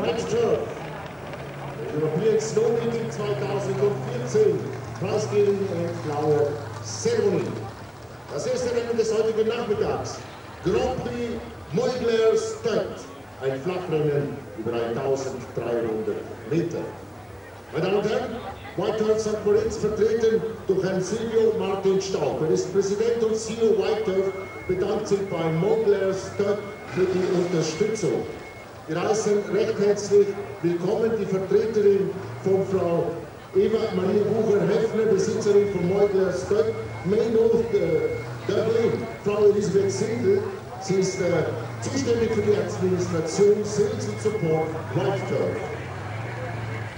White Turf. European Snow Meeting 2014. Preisgebung und blaue Zeremonie. Das erste Rennen des heutigen Nachmittags. Grand Prix Moyglare Stud. Ein Flachrennen über 1300 Meter. Meine Damen und Herren, White Turf St. Moritz vertreten durch Herrn Silvio Martin Staub. Er ist Präsident und CEO White Turf, bedankt sich bei Moyglare Stud für die Unterstützung. Wir heißen recht herzlich willkommen die Vertreterin von Frau Eva Marie Bucher-Heffner, Besitzerin von Moyglare Stud, Main North Dublin, Frau Elisabeth Sindel. Sie ist zuständig für die Administration, Sales und Support White Turf.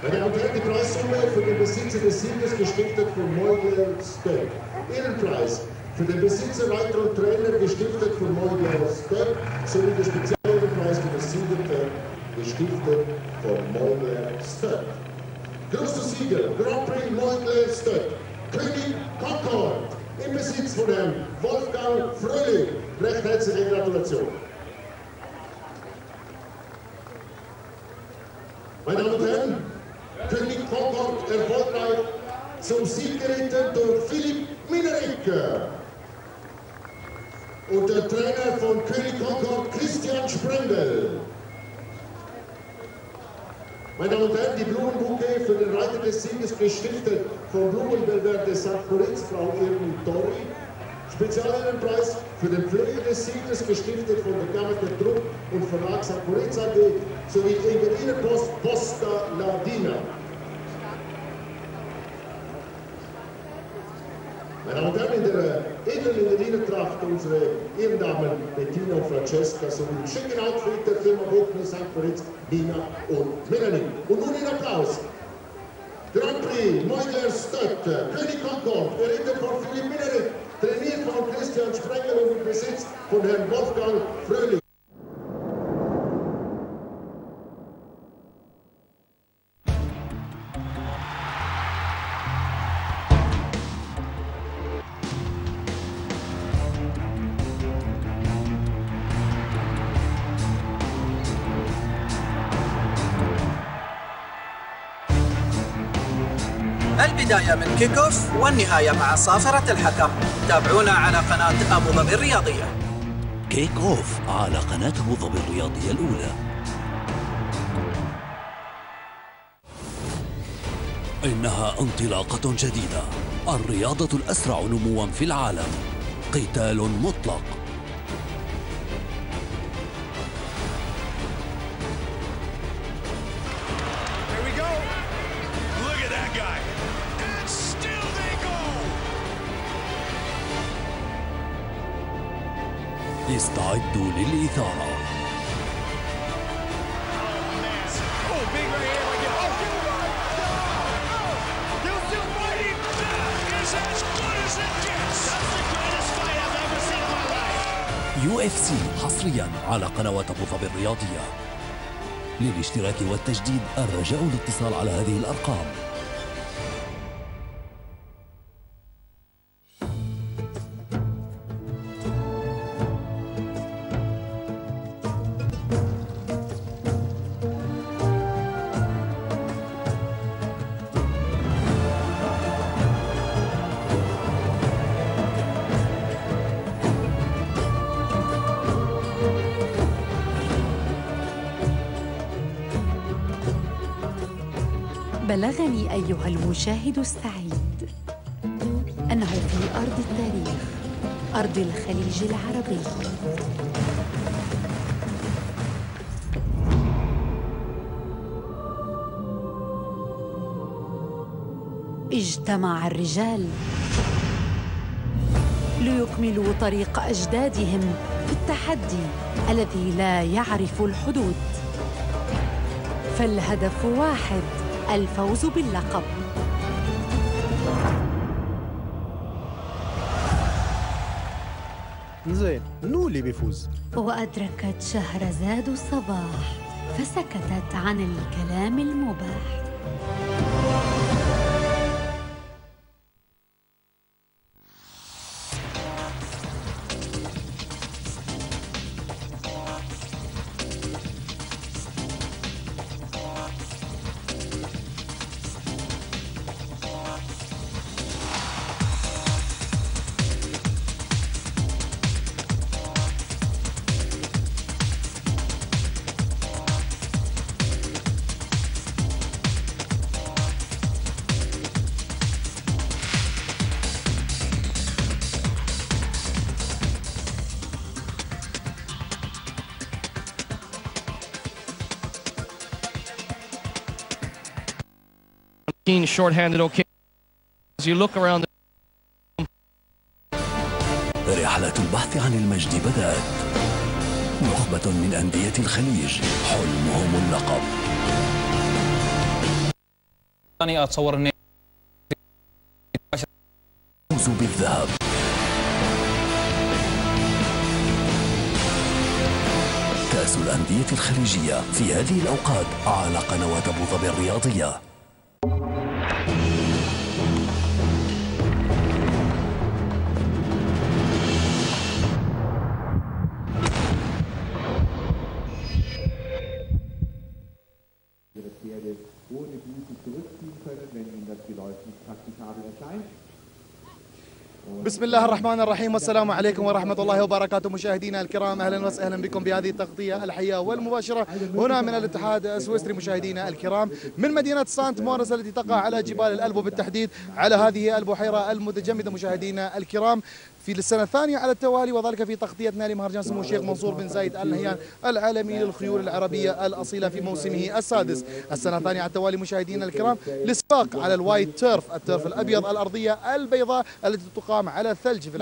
Meine Damen und Herren, die Preissumme für den Besitzer des Sieges gestiftet von Moyglare Stud. Ehrenpreis für den Besitzer, Leiter und Trainer gestiftet von Moyglare Stud sowie der Spezialehrenpreis für das Siegerpferd gestiftet von Moyglare Stud. Großer Sieger, Grand Prix Moyglare Stud, König Concord, im Besitz von Herrn Wolfgang Fröhlich. Recht herzliche Gratulation. Meine Damen und Herren, König Concord erfolgreich zum Sieg geritten durch Philipp Minerik. Und der Trainer von König Concord, Christian Sprengel. Meine Damen und Herren, die Blumenbouquet für den Reiter des Sieges gestiftet von Blumenberger de St. Moritz, Frau Irmi Tori. Spezialehrenpreis für den Pflege des Siegers gestiftet von der Kammer der Druck- und Verlag St. Moritz AG sowie Engeliner Post Posta Ladina. Meine Damen und Herren, in der edlen Engeliner Tracht unsere Ehrendamen Bettina und Francesca sowie im schicken Outfit der Firma Buchner St. Moritz, Nina und Melanie. Und nun in Applaus. Grand Prix Moyglare Stud, König Concord, geritten von Philipp Minerik, trainiert von Christian Sprengel und im Besitz von Herrn Wolfgang Fröhlich. البداية من كيك اوف والنهاية مع صافرة الحكم. تابعونا على قناة أبو ظبي الرياضية. كيك اوف على قناة أبو ظبي الرياضية الأولى. إنها انطلاقة جديدة، الرياضة الأسرع نمواً في العالم، قتال مطلق. استعدوا للإثارة. UFC حصريا على قنوات أبو ظبي الرياضية. للاشتراك والتجديد الرجاء الاتصال على هذه الأرقام. بلغني أيها المشاهد السعيد أنه في أرض التاريخ، أرض الخليج العربي، اجتمع الرجال ليكملوا طريق أجدادهم في التحدي الذي لا يعرف الحدود. فالهدف واحد: الفوز باللقب. زين، منو اللي بيفوز؟ وأدركت شهرزاد الصباح فسكتت عن الكلام المباح. short-handed okay. As you look around. رحلة البحث عن المجد بدأت. نخبة من أندية الخليج حلمهم اللقب. أنا أتصور أني فوز بالذهب. كأس الأندية الخليجية في هذه الأوقات على قنوات أبوظبي الرياضية. بسم الله الرحمن الرحيم والسلام عليكم ورحمة الله وبركاته مشاهدينا الكرام، أهلا وسهلا بكم بهذه التغطية الحية والمباشرة هنا من الاتحاد السويسري. مشاهدينا الكرام من مدينة سانت موريس التي تقع على جبال الألبو بالتحديد على هذه البحيرة المتجمدة. مشاهدينا الكرام في السنة الثانية على التوالي وذلك في تغطيتنا لمهرجان سمو الشيخ منصور بن زايد آل نهيان العالمي للخيول العربية الأصيلة في موسمه السادس. السنة الثانية على التوالي مشاهدينا الكرام للسباق على الوايت تيرف، التيرف الأبيض، الأرضية البيضاء التي تقام على الثلج. في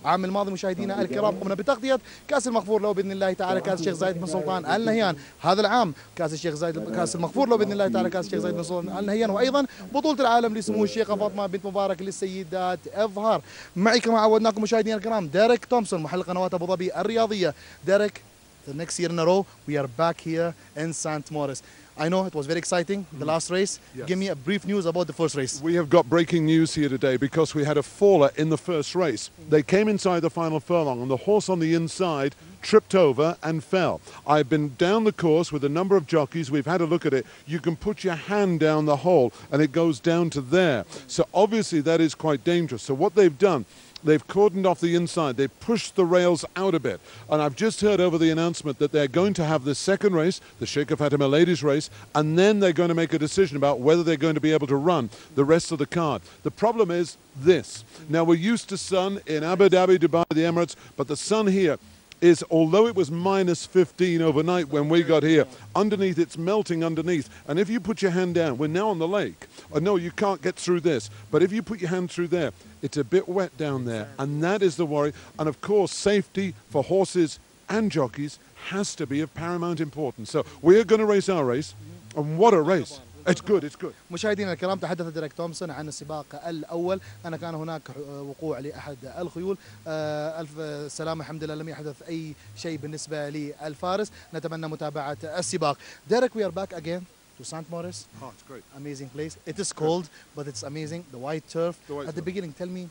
العام الماضي مشاهدينا الكرام قمنا بتغطية كأس المغفور له بإذن الله تعالى كأس الشيخ زايد بن سلطان آل نهيان. هذا العام كأس الشيخ زايد، كأس المغفور له بإذن الله تعالى كأس الشيخ زايد بن سلطان آل نهيان، وأيضا بطولة العالم لسمو الشيخة فاطمة بنت مبارك للسيدات إظهار. معي كما عودناكم مشاهدينا الكرام ديريك تومسون محل قنوات أبو ظبي الرياضية. Derek, the next year in a row we are back here in St. Maurice. I know it was very exciting, the last race. Yes. Give me a brief news about the first race. We have got breaking news here today because we had a faller in the first race. They came inside the final furlong and the horse on the inside tripped over and fell. I've been down the course with a number of jockeys. We've had a look at it. You can put your hand down the hole and it goes down to there. So obviously that is quite dangerous. So what they've done, they've cordoned off the inside. They've pushed the rails out a bit. And I've just heard over the announcement that they're going to have the second race, the Sheikh Fatima Ladies race, and then they're going to make a decision about whether they're going to be able to run the rest of the card. The problem is this. Now, we're used to sun in Abu Dhabi, Dubai, the Emirates, but the sun here is, although it was minus 15 overnight when we got here, underneath it's melting underneath. And if you put your hand down, we're now on the lake. No, you can't get through this. But if you put your hand through there, it's a bit wet down there. And that is the worry. And of course, safety for horses and jockeys has to be of paramount importance. So we're going to race our race. And what a race. It's good, it's good. مشاهدينا الكرام تحدث ديريك تومسون عن السباق الأول أن كان هناك وقوع لأحد الخيول. ألف سلامة الحمد لله لم يحدث أي شيء بالنسبة للفارس. نتمنى متابعة السباق. Derek, we are back again to St. Maurice. Oh, it's great. Amazing place. It is cold, but it's amazing. The white turf. At the beginning, tell me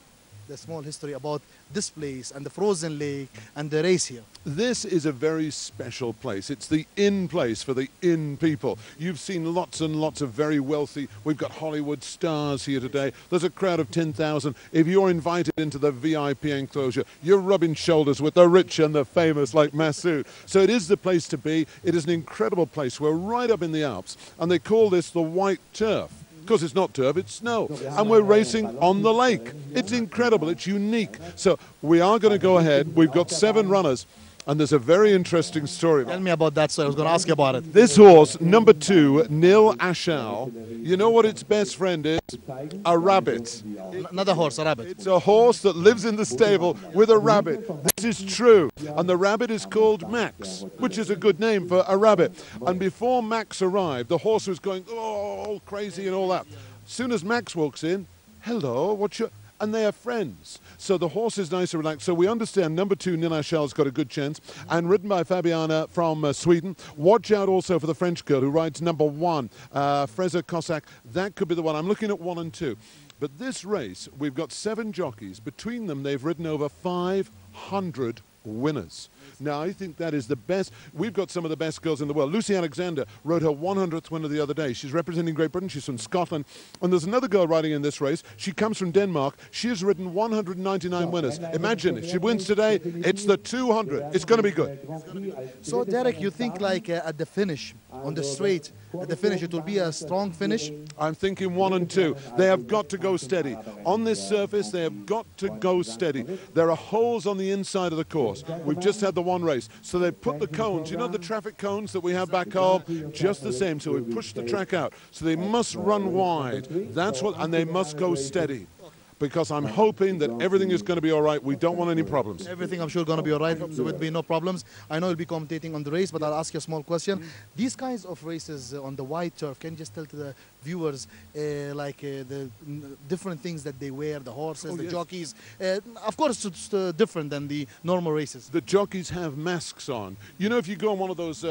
the small history about this place and the frozen lake and the race here. This is a very special place. It's the in place for the in people. You've seen lots and lots of very wealthy, we've got Hollywood stars here today. There's a crowd of 10,000. If you're invited into the VIP enclosure, you're rubbing shoulders with the rich and the famous like Masood. So it is the place to be. It is an incredible place. We're right up in the Alps and they call this the white turf. Because it's not turf, it's snow. And we're racing on the lake. It's incredible, it's unique. So we are going to go ahead. We've got 7 runners. And there's a very interesting story. Tell me about that, so I was going to ask you about it. This horse, number 2, Nil Ashal, you know what its best friend is? A rabbit. Another horse, a rabbit. It's a horse that lives in the stable with a rabbit. This is true. And the rabbit is called Max, which is a good name for a rabbit. And before Max arrived, the horse was going, oh, all crazy and all that. As soon as Max walks in, hello, what's your... And they are friends. So the horse is nice and relaxed. So we understand number 2, Nina Shell's got a good chance. And ridden by Fabiana from Sweden. Watch out also for the French girl who rides number 1, Freza Cossack. That could be the one. I'm looking at 1 and 2. But this race, we've got 7 jockeys. Between them, they've ridden over 500 winners. Now, I think that is the best. We've got some of the best girls in the world. Lucy Alexander rode her 100th winner the other day. She's representing Great Britain. She's from Scotland. And there's another girl riding in this race. She comes from Denmark. She has ridden 199 winners. Imagine, if she wins today, it's the 200. It's going to be good. So, Derek, you think like at the finish, on the straight, at the finish it will be a strong finish? I'm thinking 1 and 2. They have got to go steady. On this surface, they have got to go steady. There are holes on the inside of the course. We've just had the one race. So they put the cones, you know the traffic cones that we have back home? Just the same. So we pushed the track out. So they must run wide. That's what, and they must go steady. Because I'm hoping that everything is going to be all right. We don't want any problems. Everything I'm sure going to be all right. There will be no problems. I know you'll be commentating on the race, but I'll ask you a small question. These kinds of races on the white turf, can you just tell to the viewers the different things that they wear, the horses, the jockeys? Of course, it's different than the normal races. The jockeys have masks on. You know, if you go on one of those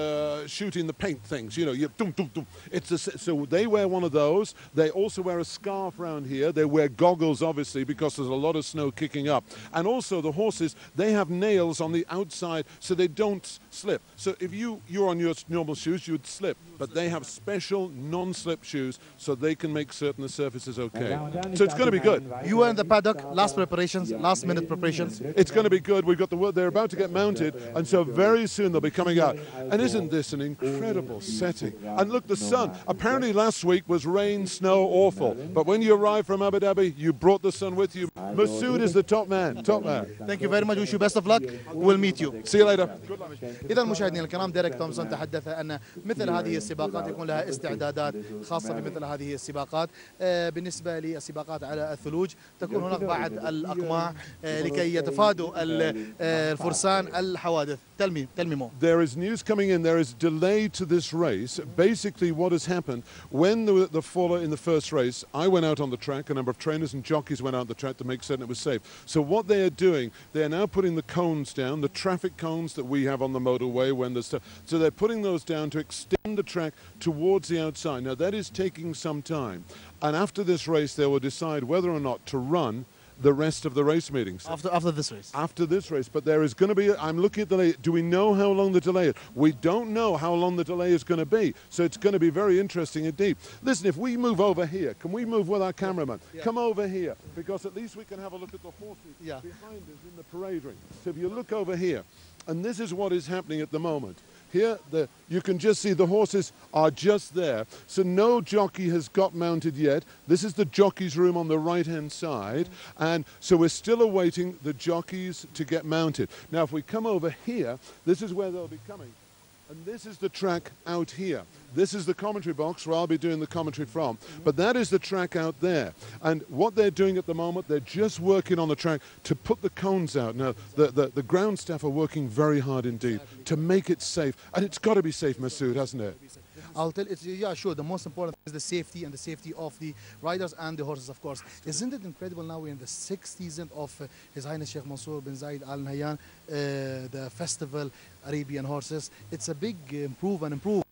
shooting the paint things, you know, you dum, dum, dum. So they wear one of those. They also wear a scarf around here. They wear goggles, obviously, because there's a lot of snow kicking up. And also the horses, they have nails on the outside so they don't slip. So if you're on your normal shoes, you would slip. But they have special non-slip shoes so they can make certain the surface is okay. So it's going to be good. You were in the paddock, last preparations, last minute preparations. It's going to be good. We've got they're about to get mounted, and so very soon they'll be coming out. And isn't this an incredible setting? And look, the sun. Apparently last week was rain, snow, awful. But when you arrived from Abu Dhabi, you brought the sun with you. Masood is the top man. Top man. Thank you very much. Wish you best of luck. We'll meet you. See you later. إذا مشاهدينا الكرام، ديريك تومسون تحدث أن مثل هذه السباقات يكون لها استعدادات خاصة بمثل هذه السباقات. بالنسبة للسباقات على الثلوج تكون هناك بعض الأقماع لكي يتفادوا الفرسان الحوادث. Tell me more. There is news coming in. There is delay to this race. Basically, what has happened, when the faller in the first race, I went out on the track, a number of trainers and jockeys went out on the track to make certain it was safe. So what they are doing, they are now putting the cones down, the traffic cones that we have on the motorway when there's stuff. So they're putting those down to extend the track towards the outside. Now that is taking some time. And after this race, they will decide whether or not to run the rest of the race meetings. After this race? After this race. But there is going to be, I'm looking at the delay. Do we know how long the delay is? We don't know how long the delay is going to be. So it's going to be very interesting indeed. Listen, if we move over here, can we move with our cameraman? Yeah. Come over here, because at least we can have a look at the horses behind us in the parade ring. So if you look over here, and this is what is happening at the moment. Here, you can just see the horses are just there. So no jockey has got mounted yet. This is the jockey's room on the right-hand side. And so we're still awaiting the jockeys to get mounted. Now, if we come over here, this is where they'll be coming. And this is the track out here. This is the commentary box where I'll be doing the commentary from. But that is the track out there. And what they're doing at the moment, they're just working on the track to put the cones out. Now, the ground staff are working very hard indeed to make it safe. And it's got to be safe, Masood, hasn't it? I'll tell it's sure. The most important is the safety and the safety of the riders and the horses, of course. Isn't it incredible? Now we're in the 6th season of His Highness Sheikh Mansour bin Zayed Al Nahyan, the festival Arabian horses. It's a big improve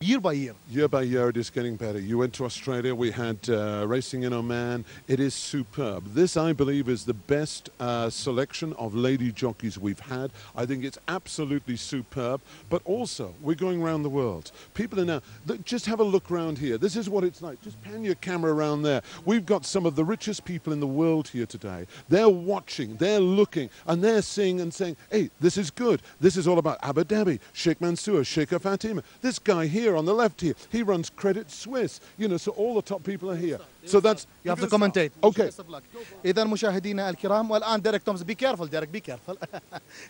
year by year. Year by year, it is getting better. You went to Australia. We had racing in Oman. It is superb. This, I believe, is the best selection of lady jockeys we've had. I think it's absolutely superb. But also, we're going around the world. People are now. Just have a look around here. This is what it's like. Just pan your camera around there. We've got some of the richest people in the world here today. They're watching, they're looking, and they're seeing and saying, hey, this is good. This is all about Abu Dhabi, Sheikh Mansour, Sheikh Fatima. This guy here on the left here, he runs Credit Suisse. You know, so all the top people are here. So that's... You have to commentate. Okay. إذا مشاهدينا الكرام، والآن ديريك تومسون be careful ديريك be careful.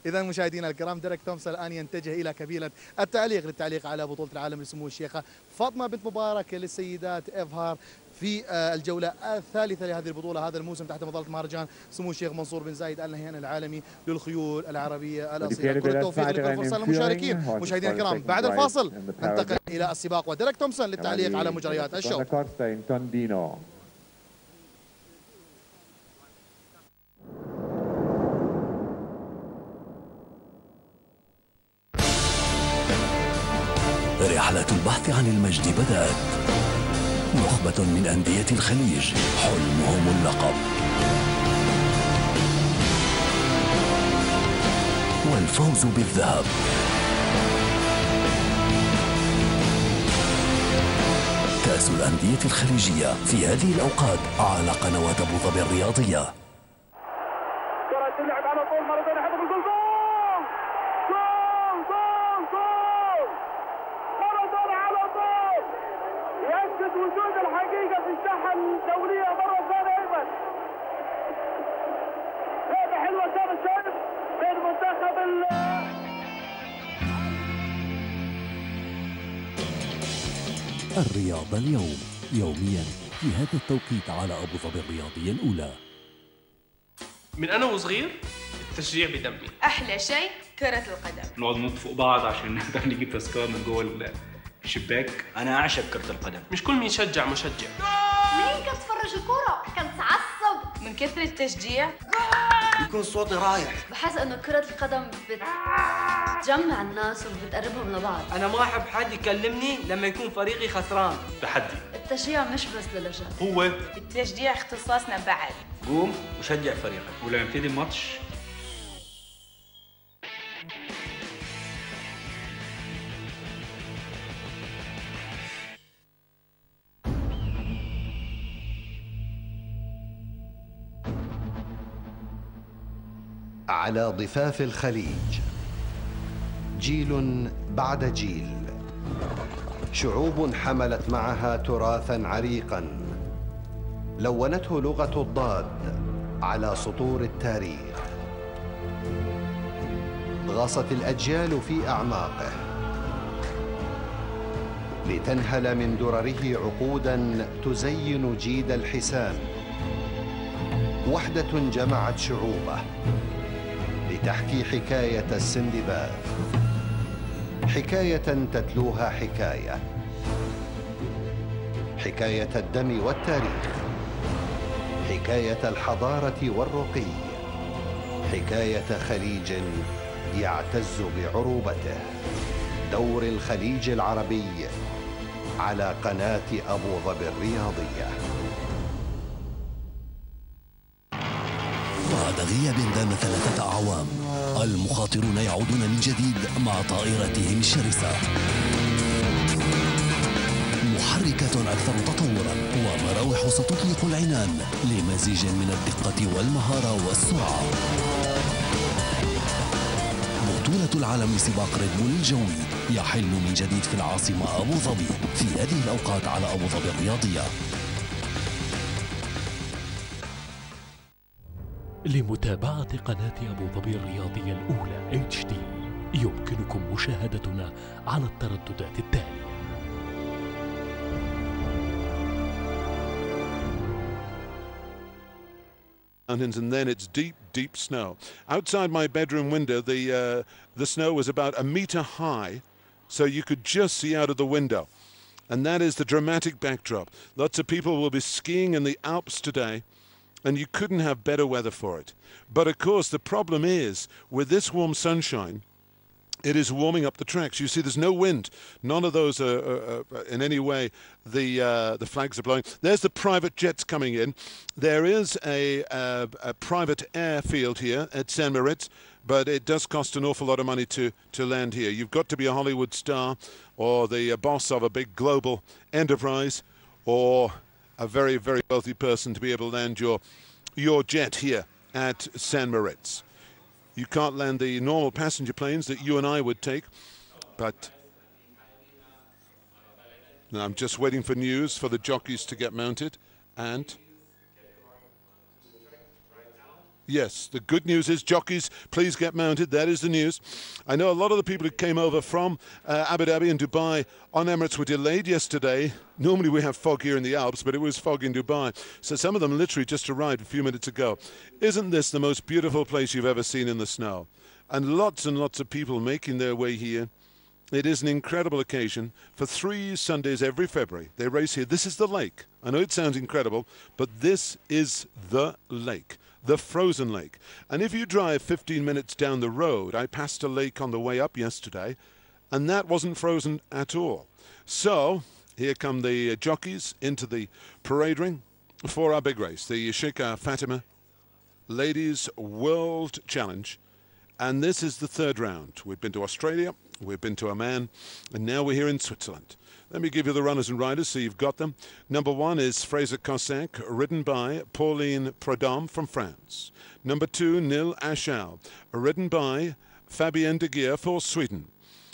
إذا مشاهدينا الكرام، ديريك تومسون الآن يتجه إلى كبيلة التعليق للتعليق على بطولة العالم لسمو الشيخة فاطمة بنت مبارك للسيدات إفهار في الجولة الثالثة لهذه البطولة هذا الموسم تحت مظلة مهرجان سمو الشيخ منصور بن زايد آل نهيان العالمي للخيول العربية الأصيلة. كل التوفيق لكل الفرسان المشاركين. مشاهدينا الكرام، بعد الفاصل ننتقل إلى السباق وديريك تومسون للتعليق على مجريات الشوط. رحلة البحث عن المجد بدأت. نخبة من أندية الخليج حلمهم اللقب، والفوز بالذهب. كأس الأندية الخليجية في هذه الأوقات على قنوات أبو ظبي الرياضية. الوجود الحقيقي في الساحه الدوليه مره ثانيه ايضا. لعبه حلوه كان شايف بين منتخب الرياضة اليوم يوميا في هذا التوقيت على أبو ظبي الرياضية الأولى. من أنا وصغير التشجيع بدمي. أحلى شيء كرة القدم. نقعد نط فوق بعض عشان نقدر نجيب تذكار من جوه الشباك. أنا أعشق كرة القدم. مش كل مين يشجع مشجع. مين كان تفرج الكرة؟ كان تعصب من كثر التشجيع. يكون صوتي رايح. بحس إنه كرة القدم بتجمع الناس وبتقربهم لبعض. أنا ما أحب حد يكلمني لما يكون فريقي خسران. تحدي. التشجيع مش بس للرجال. هو التشجيع اختصاصنا بعد. قوم وشجع فريقك. ولما يبتدي الماتش على ضفاف الخليج جيل بعد جيل، شعوب حملت معها تراثاً عريقاً لونته لغة الضاد على سطور التاريخ، غاصت الأجيال في أعماقه لتنهل من درره عقوداً تزين جيد الحسام، وحدة جمعت شعوبه لتحكي حكاية السندباد، حكاية تتلوها حكاية الدم والتاريخ، حكاية الحضارة والرقي، حكاية خليج يعتز بعروبته. دور الخليج العربي على قناة أبو ظبي الرياضية. بعد غياب دام 3 أعوام المخاطرون يعودون من جديد مع طائرتهم الشرسة، محركات أكثر تطورا ومراوح ستطلق العنان لمزيج من الدقة والمهارة والسرعة. بطولة العالم لسباق ريد بول الجوي يحل من جديد في العاصمة أبو ظبي في هذه الأوقات على أبو ظبي الرياضية. لمتابعة قناة أبو ظبي الرياضية الأولى HD يمكنكم مشاهدتنا على الترددات التالية. And then it's deep, deep snow. Outside my bedroom window, the snow was about 1 meter high, so you could just see out of the window. And that is the dramatic backdrop. Lots of people will be skiing in the Alps today, and you couldn't have better weather for it. But of course, the problem is, with this warm sunshine, it is warming up the tracks. You see, there's no wind. None of those are in any way the flags are blowing. There's the private jets coming in. There is a private airfield here at St. Moritz, but it does cost an awful lot of money to land here. You've got to be a Hollywood star or the boss of a big global enterprise or a very, very wealthy person to be able to land your jet here at St. Moritz. You can't land the normal passenger planes that you and I would take, but now I'm just waiting for news for the jockeys to get mounted. And yes, the good news is, jockeys, please get mounted. That is the news. I know a lot of the people who came over from Abu Dhabi and Dubai on Emirates were delayed yesterday. Normally we have fog here in the Alps, but it was fog in Dubai. So some of them literally just arrived a few minutes ago. Isn't this the most beautiful place you've ever seen in the snow? And lots of people making their way here. It is an incredible occasion. For 3 Sundays every February, they race here. This is the lake. I know it sounds incredible, but this is the lake. The frozen lake. And if you drive 15 minutes down the road, I passed a lake on the way up yesterday, and that wasn't frozen at all. So here come the jockeys into the parade ring for our big race, the Sheikha Fatima Ladies World Challenge. And this is the 3rd round. We've been to Australia, we've been to Oman, and now we're here in Switzerland. Let me give you the runners and riders so you've got them. Number 1 is Fraser Cossack, ridden by Pauline Prodhomme from France. Number 2, Nil Ashal, ridden by Fabienne de Geer for Sweden.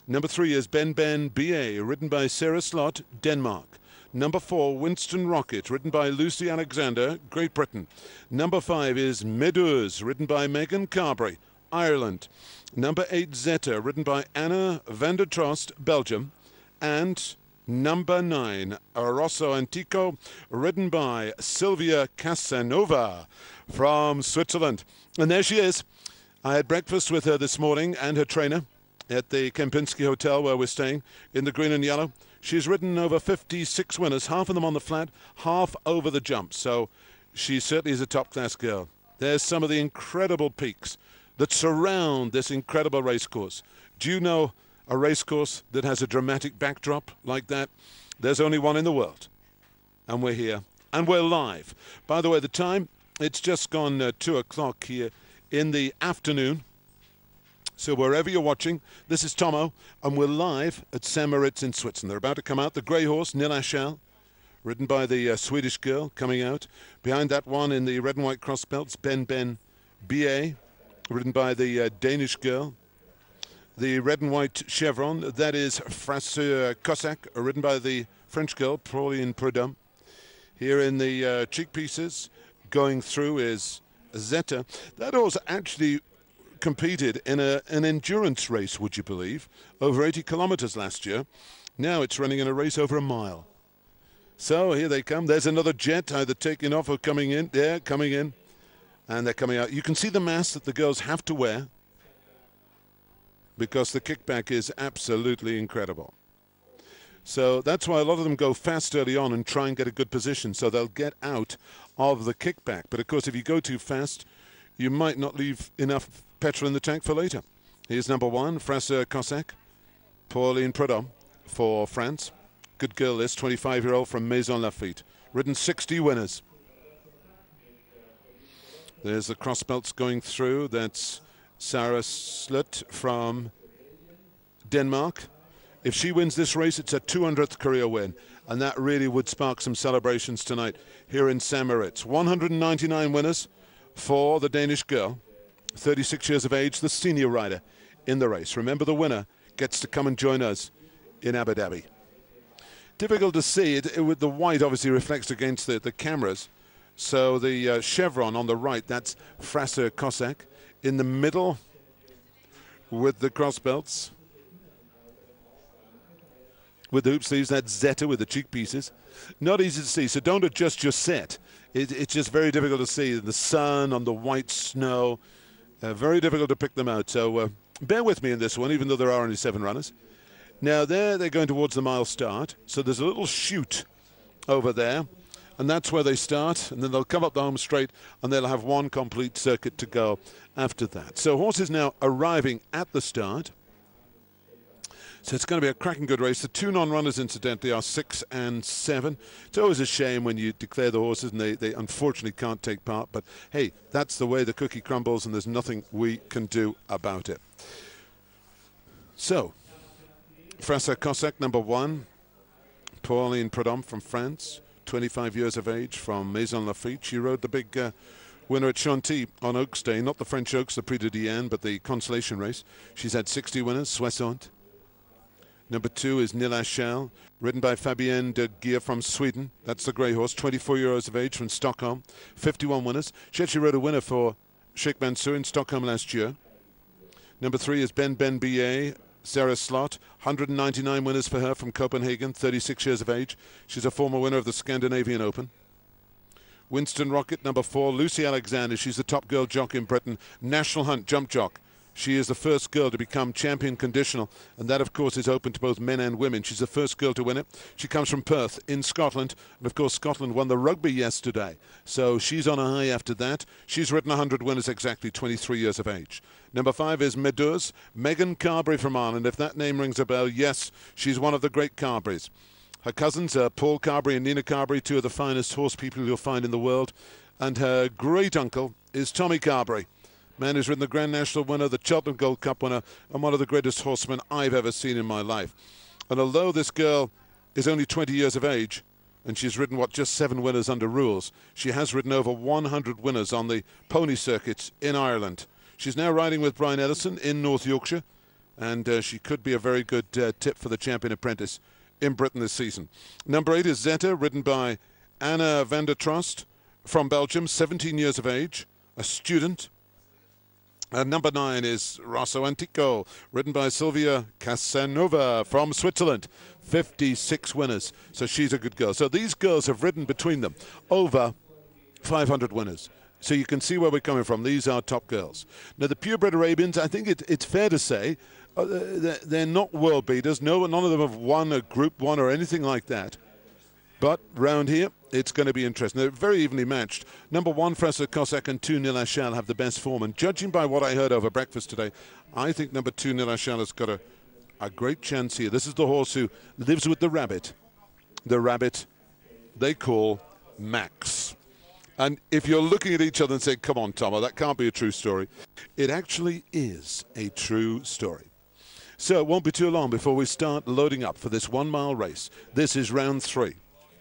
Number 3 is Ben Ben B.A., ridden by Sarah Slot, Denmark. Number 4, Winston Rocket, ridden by Lucy Alexander, Great Britain. Number 5 is Medusa, ridden by Megan Carberry, Ireland. Number 8, Zeta, ridden by Anna van der Trost, Belgium. And number 9, Rosso Antico, ridden by Silvia Casanova from Switzerland. And there she is. I had breakfast with her this morning and her trainer at the Kempinski Hotel where we're staying in the green and yellow. She's ridden over 56 winners, half of them on the flat, half over the jump. So she certainly is a top-class girl. There's some of the incredible peaks that surround this incredible racecourse. Do you know a racecourse that has a dramatic backdrop like that? There's only one in the world. And we're here. And we're live. By the way, the time, it's just gone 2 o'clock here in the afternoon. So wherever you're watching, this is Tomo, and we're live at St. Moritz in Switzerland. They're about to come out. The grey horse, Nil Ashal, ridden by the Swedish girl, coming out. Behind that one in the red and white cross belts, Ben B.A., ridden by the Danish girl. The red and white chevron, that is Fraser Cossack, ridden by the French girl, Pauline Prudhomme. Here in the cheek pieces, going through is Zeta. That horse actually competed in an endurance race, would you believe, over 80 kilometers last year. Now it's running in a race over a mile. So here they come. There's another jet either taking off or coming in. Yeah, coming in. And they're coming out. You can see the mask that the girls have to wear because the kickback is absolutely incredible. So that's why a lot of them go fast early on and try and get a good position so they'll get out of the kickback. But of course, if you go too fast, you might not leave enough petrol in the tank for later. Here's number 1, Fraser Cossack, Pauline Prudhomme for France. Good girl this, 25-year-old from Maison Lafitte. Ridden 60 winners. There's the cross belts going through. That's Sarah Slut from Denmark. If she wins this race, it's her 200th career win. And that really would spark some celebrations tonight here in St. Moritz. 199 winners for the Danish girl. 36 years of age, the senior rider in the race. Remember, the winner gets to come and join us in Abu Dhabi. Difficult to see. With the white obviously reflects against the cameras. So the chevron on the right, that's Fraser Cossack. In the middle with the cross belts, with the hoop sleeves, that's Zeta with the cheek pieces. Not easy to see, so don't adjust your set. It's just very difficult to see. The sun on the white snow, very difficult to pick them out. So bear with me in this one, even though there are only 7 runners. Now there they're going towards the mile start. So there's a little chute over there, and that's where they start. And then they'll come up the home straight, and they'll have one complete circuit to go after that. So horses now arriving at the start. So it's going to be a cracking good race. The 2 non-runners, incidentally, are 6 and 7. It's always a shame when you declare the horses and they unfortunately can't take part. But, hey, that's the way the cookie crumbles, and there's nothing we can do about it. So, Fraser Cossack, number 1. Pauline Prudhomme from France, 25 years of age, from Maison Lafitte. She rode the big winner at Chantilly on Oaks Day. Not the French Oaks, the Prix de Diane, but the consolation race. She's had 60 winners, 60. Number 2 is Nil Ashal, ridden by Fabienne de Geer from Sweden. That's the grey horse, 24 years of age, from Stockholm. 51 winners. She actually rode a winner for Sheikh Mansour in Stockholm last year. Number 3 is Ben B.A., Sarah Slot. 199 winners for her from Copenhagen, 36 years of age. She's a former winner of the Scandinavian Open. Winston Rocket, number 4. Lucy Alexander, she's the top girl jock in Britain. National Hunt jump jock. She is the first girl to become champion conditional, and that, of course, is open to both men and women. She's the first girl to win it. She comes from Perth in Scotland, and, of course, Scotland won the rugby yesterday. So she's on a high after that. She's ridden 100 winners exactly, 23 years of age. Number 5 is Medusa, Megan Carberry from Ireland. If that name rings a bell, yes, she's one of the great Carberrys. Her cousins are Paul Carberry and Nina Carberry, 2 of the finest horse people you'll find in the world. And her great uncle is Tommy Carberry. Man who's ridden the Grand National winner, the Cheltenham Gold Cup winner, and one of the greatest horsemen I've ever seen in my life. And although this girl is only 20 years of age, and she's ridden, just 7 winners under rules, she has ridden over 100 winners on the pony circuits in Ireland. She's now riding with Brian Ellison in North Yorkshire, and she could be a very good tip for the Champion Apprentice in Britain this season. Number 8 is Zeta, ridden by Anna van der Trost from Belgium, 17 years of age, a student. Number 9 is Rosso Antico, ridden by Silvia Casanova from Switzerland. 56 winners, so she's a good girl. So these girls have ridden between them over 500 winners. So you can see where we're coming from. These are top girls. Now, the purebred Arabians, I think it's fair to say, they're not world beaters. No, none of them have won a Group 1 or anything like that. But round here, it's going to be interesting. They're very evenly matched. Number 1, Fressa Cossack, and 2, Nila Shell have the best form. And judging by what I heard over breakfast today, I think number 2, Nila Shell, has got a great chance here. This is the horse who lives with the rabbit they call Max. And if you're looking at each other and saying, come on, Tomo, that can't be a true story, it actually is a true story. So it won't be too long before we start loading up for this 1 mile race. This is round 3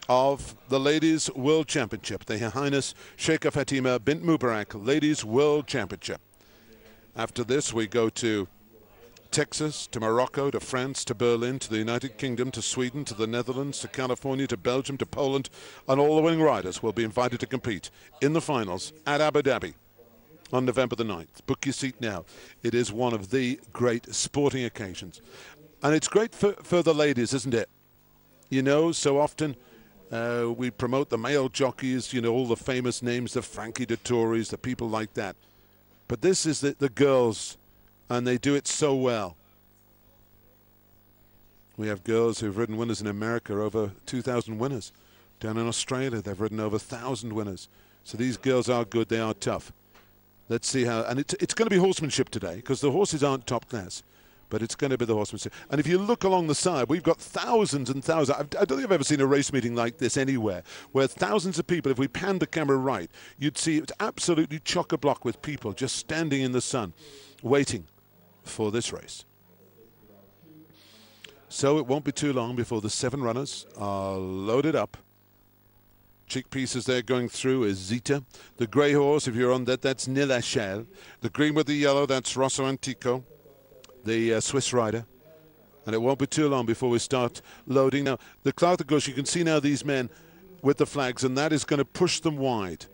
of the Ladies World Championship, the Her Highness Sheikha Fatima bint Mubarak Ladies World Championship. After this, we go to Texas, to Morocco, to France, to Berlin, to the United Kingdom, to Sweden, to the Netherlands, to California, to Belgium, to Poland, and all the winning riders will be invited to compete in the finals at Abu Dhabi on November the 9th. Book your seat now. It is one of the great sporting occasions. And it's great for the ladies, isn't it? You know, so often we promote the male jockeys, you know, all the famous names, the Frankie Dettoris, the people like that. But this is the girls, and they do it so well. We have girls who've ridden winners in America, over 2,000 winners. Down in Australia, they've ridden over 1,000 winners. So these girls are good, they are tough. Let's see how, and it's going to be horsemanship today, because the horses aren't top class. But it's going to be the horsemanship. And if you look along the side, we've got thousands and thousands. I don't think I've ever seen a race meeting like this anywhere, where thousands of people, if we panned the camera right, you'd see it's absolutely chock-a-block with people just standing in the sun, waiting for this race. So it won't be too long before the 7 runners are loaded up. Cheek pieces there going through is Zeta. The grey horse, if you're on that, that's Nila Shell. The green with the yellow, that's Rosso Antico, the Swiss rider. And it won't be too long before we start loading. Now, the Clark de Gauche, you can see now these men with the flags, and that is going to push them wide.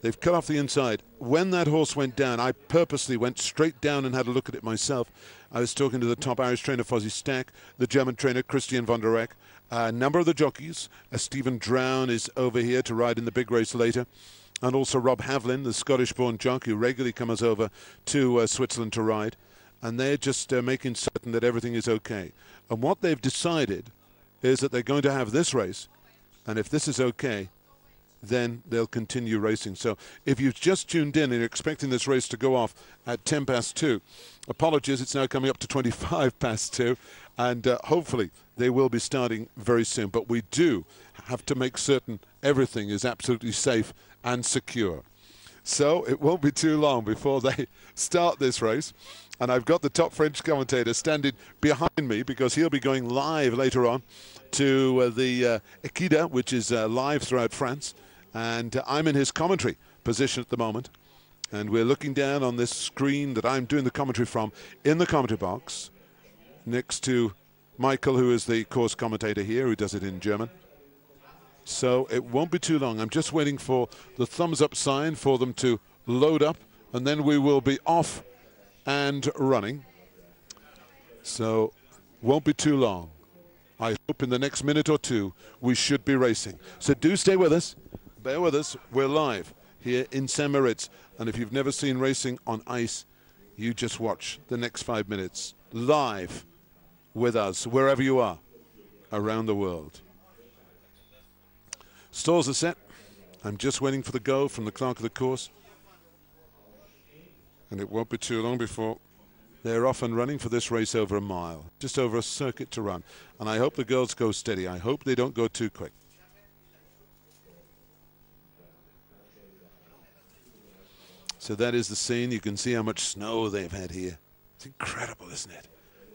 They've cut off the inside. When that horse went down, I purposely went straight down and had a look at it myself. I was talking to the top Irish trainer, Fozzie Stack, the German trainer, Christian von der Eck, a number of the jockeys. Stephen Drown is over here to ride in the big race later. And also Rob Havlin, the Scottish-born jockey, who regularly comes over to Switzerland to ride. And they're just making certain that everything is okay. And what they've decided is that they're going to have this race, and if this is okay, then they'll continue racing. So if you've just tuned in and you're expecting this race to go off at 2:10, apologies, it's now coming up to 2:25, and hopefully they will be starting very soon. But we do have to make certain everything is absolutely safe and secure. So it won't be too long before they start this race. And I've got the top French commentator standing behind me, because he'll be going live later on to the Equida, which is live throughout France. And I'm in his commentary position at the moment. And we're looking down on this screen that I'm doing the commentary from in the commentary box next to Michael, who is the course commentator here, who does it in German. So it won't be too long. I'm just waiting for the thumbs up sign for them to load up, and then we will be off and running. So won't be too long. I hope in the next minute or two we should be racing. So do stay with us. Bear with us. We're live here in St. Moritz. And if you've never seen racing on ice, you just watch the next 5 minutes live with us, wherever you are around the world. Stalls are set. I'm just waiting for the go from the clerk of the course. And it won't be too long before they're off and running for this race over a mile. Just over a circuit to run. And I hope the girls go steady. I hope they don't go too quick. So that is the scene. You can see how much snow they've had here. It's incredible, isn't it?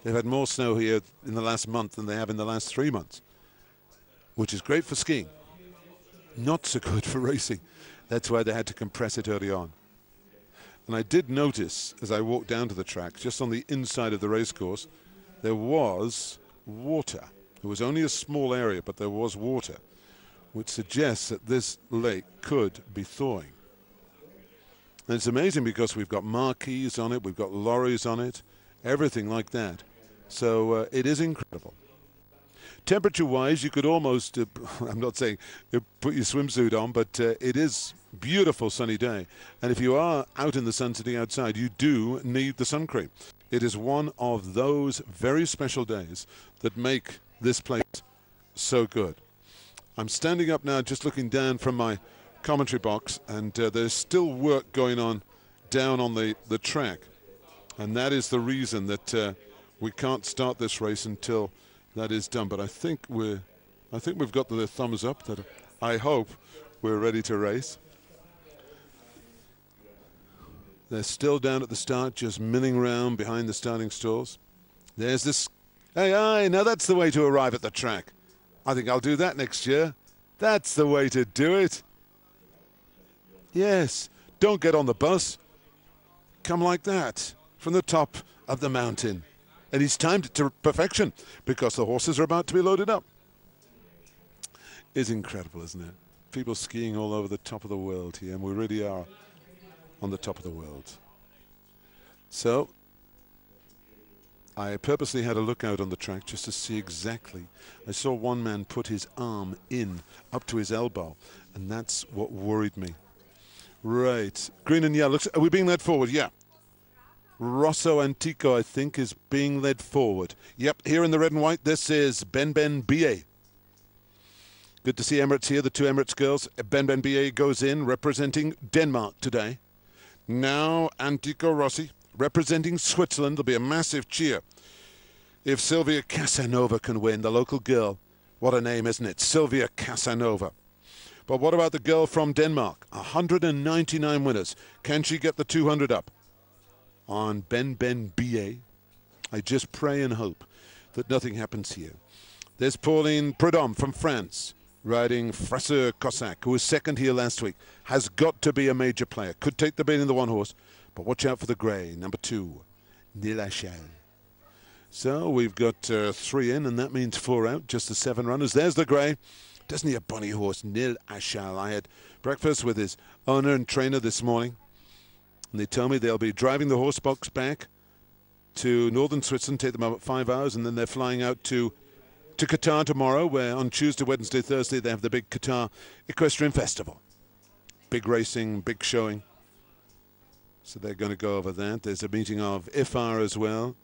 They've had more snow here in the last month than they have in the last 3 months, which is great for skiing. Not so good for racing. That's why they had to compress it early on. And I did notice, as I walked down to the track, just on the inside of the racecourse, there was water It was only a small area, but there was water, which suggests that this lake could be thawing. And it's amazing because we've got marquees on it, we've got lorries on it, everything like that. So it is incredible. Temperature-wise, you could almost, I'm not saying put your swimsuit on, but it is beautiful sunny day. And if you are out in the sun sitting outside, you do need the sun cream. It is one of those very special days that make this place so good. I'm standing up now just looking down from my commentary box, and there's still work going on down on the track. And that is the reason that we can't start this race until that is done. But I think we've got the thumbs up that I hope we're ready to race. They're still down at the start, just milling around behind the starting stalls. There's this. Hey, now that's the way to arrive at the track. I think I'll do that next year. That's the way to do it. Yes, don't get on the bus. Come like that, from the top of the mountain. And he's timed it to perfection because the horses are about to be loaded up. It's incredible, isn't it? People skiing all over the top of the world here, and we really are on the top of the world. So I purposely had a look out on the track just to see exactly. I saw one man put his arm in up to his elbow, and that's what worried me. Right, green and yellow. Are we being led forward? Yeah. Rosso Antico, I think, is being led forward. Yep, here in the red and white, this is Ben Bie. Good to see Emirates here, the two Emirates girls. Ben Bie goes in, representing Denmark today. Now Antico Rossi, representing Switzerland. There'll be a massive cheer if Silvia Casanova can win, the local girl. What a name, isn't it? Silvia Casanova. But what about the girl from Denmark? 199 winners. Can she get the 200 up? On Ben Bie. I just pray and hope that nothing happens here. There's Pauline Prudhomme from France, riding Fraser Cossack, who was second here last week. Has got to be a major player. Could take the bait in the one horse, but watch out for the grey, number 2, Nil Achal. So we've got 3 in, and that means 4 out, just the 7 runners. There's the grey. Doesn't he a bunny horse, Nil Achal? I had breakfast with his owner and trainer this morning, and they tell me they'll be driving the horse box back to northern Switzerland, take them about 5 hours, and then they're flying out to Qatar tomorrow, where on Tuesday, Wednesday, Thursday, they have the big Qatar Equestrian Festival. Big racing, big showing. So they're going to go over that. There's a meeting of IFAR as well.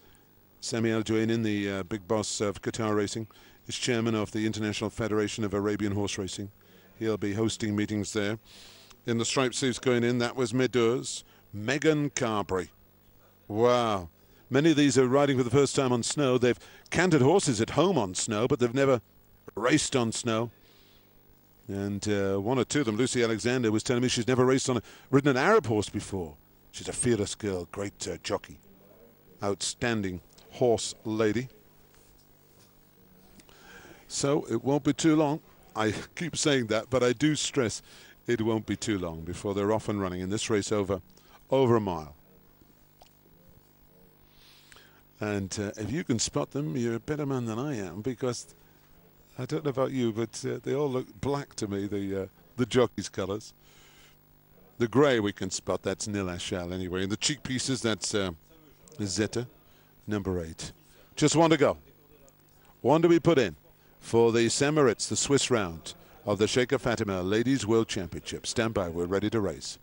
Sami Al-Juainin, the big boss of Qatar Racing, is chairman of the International Federation of Arabian Horse Racing. He'll be hosting meetings there. In the striped sleeves going in, that was Medours, Megan Carberry. Wow. Many of these are riding for the first time on snow. They've cantered horses at home on snow, but they've never raced on snow. And one or two of them, Lucy Alexander, was telling me she's never ridden an Arab horse before. She's a fearless girl, great jockey. Outstanding horse lady. So it won't be too long. I keep saying that, but I do stress it won't be too long before they're off and running in this race over a mile. And if you can spot them, you're a better man than I am, because I don't know about you, but they all look black to me, the jockey's colours. The grey we can spot, that's Nil Achal anyway. And the cheek pieces, that's Zeta, number 8. Just one to go. One to be put in for the Emirates, the Swiss round of the Sheikha Fatima Ladies World Championship. Stand by, we're ready to race.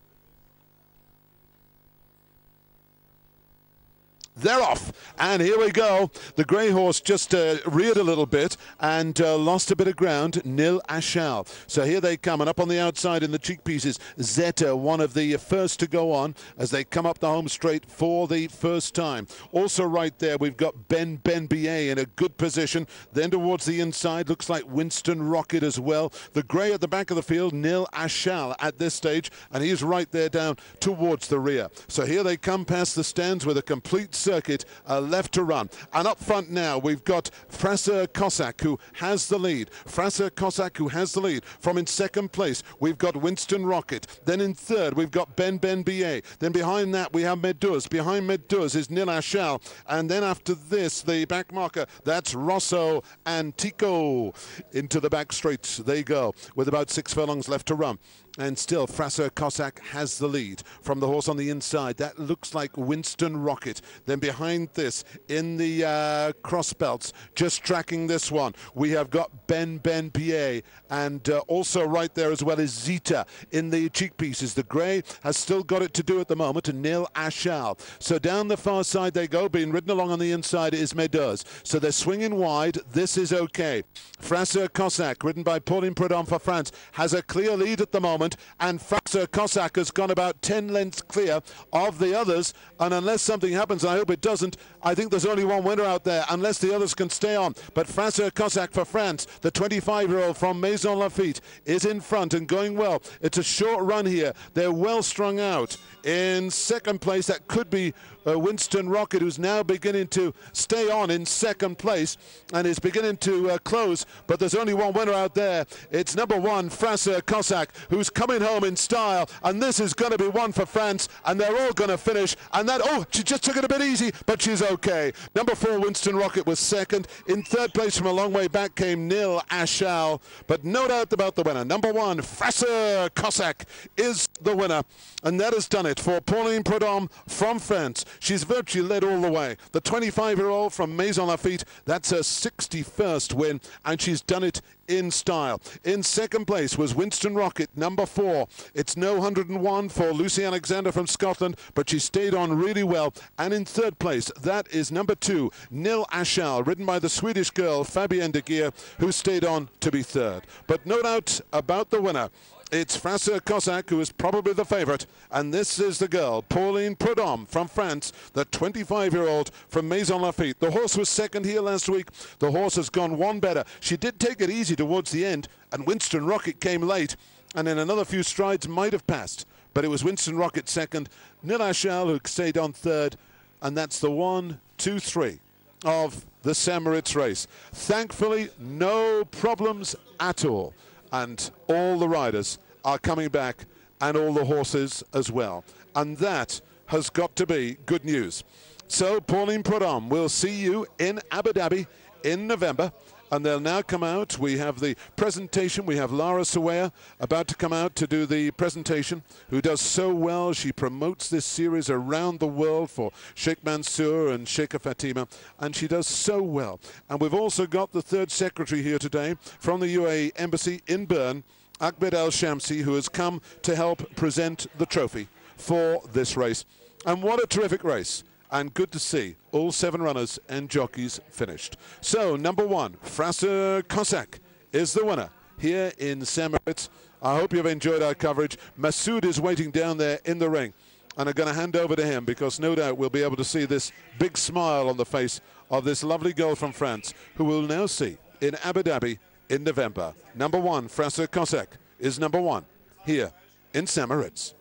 They're off, and here we go. The grey horse just reared a little bit and lost a bit of ground, Nil Achal. So here they come, and up on the outside in the cheek pieces, Zeta, one of the first to go on as they come up the home straight for the first time. Also right there, we've got Ben Bie in a good position. Then towards the inside, looks like Winston Rocket as well. The grey at the back of the field, Nil Achal at this stage, and he's right there down towards the rear. So here they come past the stands with a complete circuit left to run. And up front now, we've got Fraser Cossack, who has the lead. Fraser Cossack, who has the lead. From in second place, we've got Winston Rocket. Then in third, we've got Ben B.A. Then behind that, we have Meduz. Behind Meduz is Nil Ashal. And then after this, the back marker, that's Rosso and Tico. Into the back straight they go, with about 6 furlongs left to run. And still, Fraser Cossack has the lead from the horse on the inside. That looks like Winston Rocket. Then behind this, in the cross belts, just tracking this one, we have got Ben P.A. And also right there as well is Zita in the cheek pieces. The grey has still got it to do at the moment, and Nil Ashal. So down the far side they go. Being ridden along on the inside is Meduz. So they're swinging wide. This is okay. Fraser Cossack, ridden by Pauline Prudhomme for France, has a clear lead at the moment. And Fraser Cossack has gone about 10 lengths clear of the others, and unless something happens, I hope it doesn't, I think there's only one winner out there, unless the others can stay on. But Fraser Cossack for France, the 25-year-old from Maison Lafitte, is in front and going well. It's a short run here. They're well strung out. In second place, that could be Winston Rocket, who's now beginning to stay on in second place and is beginning to close, but there's only one winner out there. It's number 1, Fraser Cossack, who's coming home in style, and this is going to be one for France, and they're all going to finish. And that, oh, she just took it a bit easy, but she's okay. Number 4, Winston Rocket, was second. In third place from a long way back came Nil Ashal, but no doubt about the winner. Number 1, Fraser Cossack is the winner, and that has done it for Pauline Prudhomme from France. She's virtually led all the way. The 25-year-old from Maison Lafitte, that's her 61st win, and she's done it in style. In second place was Winston Rocket, number 4. It's no 101 for Lucy Alexander from Scotland, but she stayed on really well. And in third place, that is number 2, Nil Ashal, ridden by the Swedish girl Fabienne de Geer, who stayed on to be third. But no doubt about the winner. It's Fraser Cossack, who is probably the favourite, and this is the girl, Pauline Prudhomme from France, the 25-year-old from Maison Lafitte. The horse was second here last week. The horse has gone one better. She did take it easy towards the end, and Winston Rocket came late, and in another few strides might have passed. But it was Winston Rocket second, Nil Ashal who stayed on third, and that's the 1, 2, 3 of the St. Moritz race. Thankfully, no problems at all, and all the riders are coming back, and all the horses as well. And that has got to be good news. So Pauline Prudhomme, we'll see you in Abu Dhabi in November, and they'll now come out. We have the presentation. We have Lara Sawaya about to come out to do the presentation, who does so well. She promotes this series around the world for Sheikh Mansour and Sheikha Fatima, and she does so well. And we've also got the third secretary here today from the UAE Embassy in Bern, Ahmed Al Shamsi, who has come to help present the trophy for this race. And what a terrific race. And good to see all 7 runners and jockeys finished. So, number 1, Fraser Cossack is the winner here in St. Moritz. I hope you've enjoyed our coverage. Masoud is waiting down there in the ring, and I'm going to hand over to him, because no doubt we'll be able to see this big smile on the face of this lovely girl from France, who we'll now see in Abu Dhabi in November. Number 1, Fraser Cossack, is number 1 here in St. Moritz.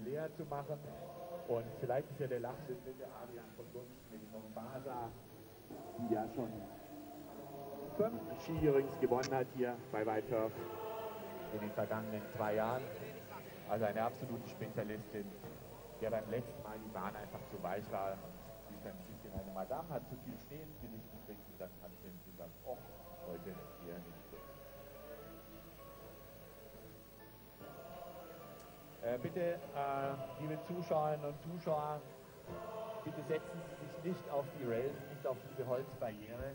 leer zu machen. Und vielleicht ist ja der Lachsitz mit der Adrian von Gunst mit Mombasa, die ja schon 5 Ski-Hearings gewonnen hat hier bei Whitehurst in den vergangenen 2 Jahren. Also eine absolute Spezialistin, der beim letzten Mal die Bahn einfach zu weich war. Sie ist ein bisschen eine Madame, hat zu viel Schnee ins Gesicht gekriegt und dann hat sie gesagt, oh, heute eher nicht so. Bitte, liebe Zuschauerinnen und Zuschauer, bitte setzen Sie sich nicht auf die Rails, nicht auf diese Holzbarriere.